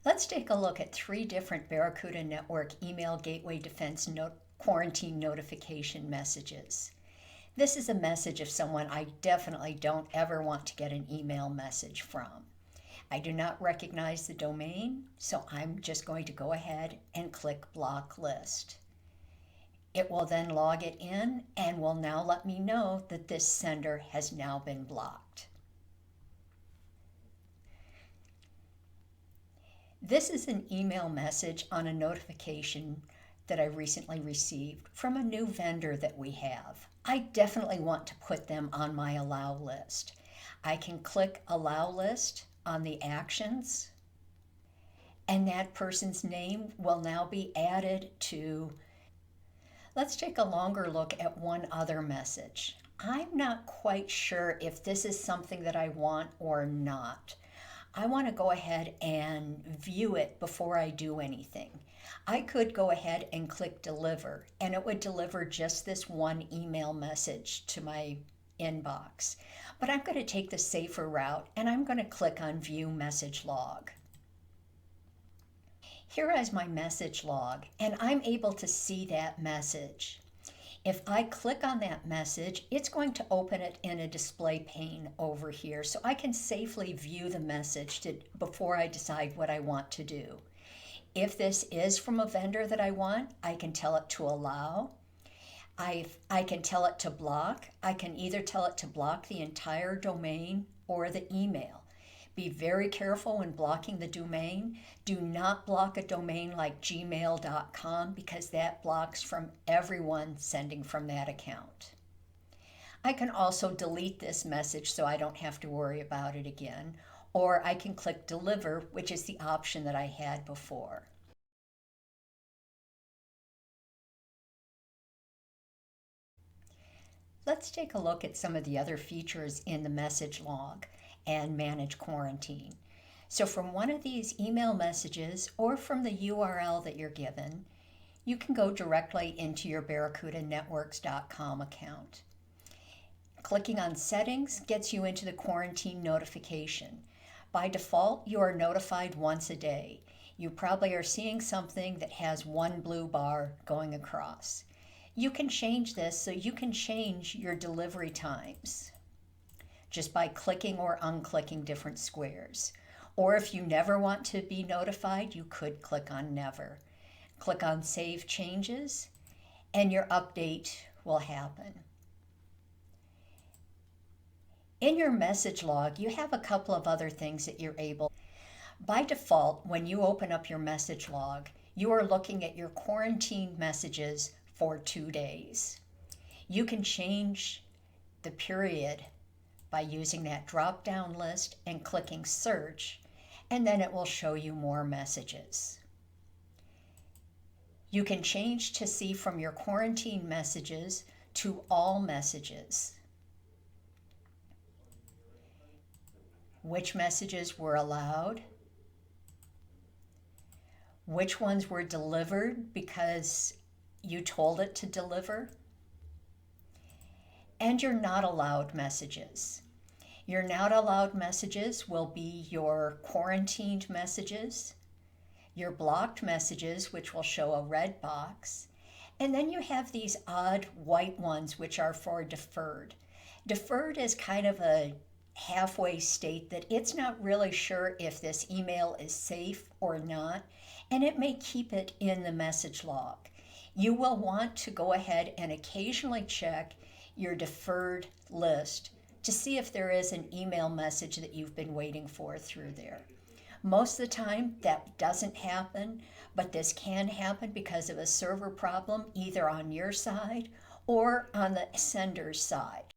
Let's take a look at 3 different Barracuda Network email gateway defense quarantine notification messages. This is a message of someone I definitely don't ever want to get an email message from. I do not recognize the domain, so I'm just going to go ahead and click Block List. It will then log it in and will now let me know that this sender has now been blocked. This is an email message on a notification that I recently received from a new vendor that we have. I definitely want to put them on my allow list. I can click allow list on the actions, and that person's name will now be added to. Let's take a longer look at one other message. I'm not quite sure if this is something that I want or not. I want to go ahead and view it before I do anything. I could go ahead and click deliver, and it would deliver just this one email message to my inbox. But I'm going to take the safer route, and I'm going to click on view message log. Here is my message log, and I'm able to see that message. If I click on that message, it's going to open it in a display pane over here so I can safely view the message before I decide what I want to do. If this is from a vendor that I want, I can tell it to allow. I can tell it to block. I can either tell it to block the entire domain or the email. Be very careful when blocking the domain. Do not block a domain like gmail.com because that blocks from everyone sending from that account. I can also delete this message so I don't have to worry about it again, or I can click deliver, which is the option that I had before. Let's take a look at some of the other features in the message log and manage quarantine. So from one of these email messages or from the URL that you're given, you can go directly into your barracudanetworks.com account. Clicking on settings gets you into the quarantine notification. By default, you are notified once a day. You probably are seeing something that has one blue bar going across. You can change this so you can change your delivery times just by clicking or unclicking different squares. Or if you never want to be notified, you could click on never. Click on save changes and your update will happen. In your message log, you have a couple of other things that you're able. By default, when you open up your message log, you are looking at your quarantine messages for 2 days. You can change the period by using that drop-down list and clicking search, and then it will show you more messages. You can change to see from your quarantine messages to all messages. Which messages were allowed, which ones were delivered because you told it to deliver, and your not allowed messages. Your not allowed messages will be your quarantined messages, your blocked messages, which will show a red box, and then you have these odd white ones which are for deferred. Deferred is kind of a halfway state that it's not really sure if this email is safe or not, and it may keep it in the message log. You will want to go ahead and occasionally check your deferred list to see if there is an email message that you've been waiting for through there. Most of the time that doesn't happen, but this can happen because of a server problem either on your side or on the sender's side.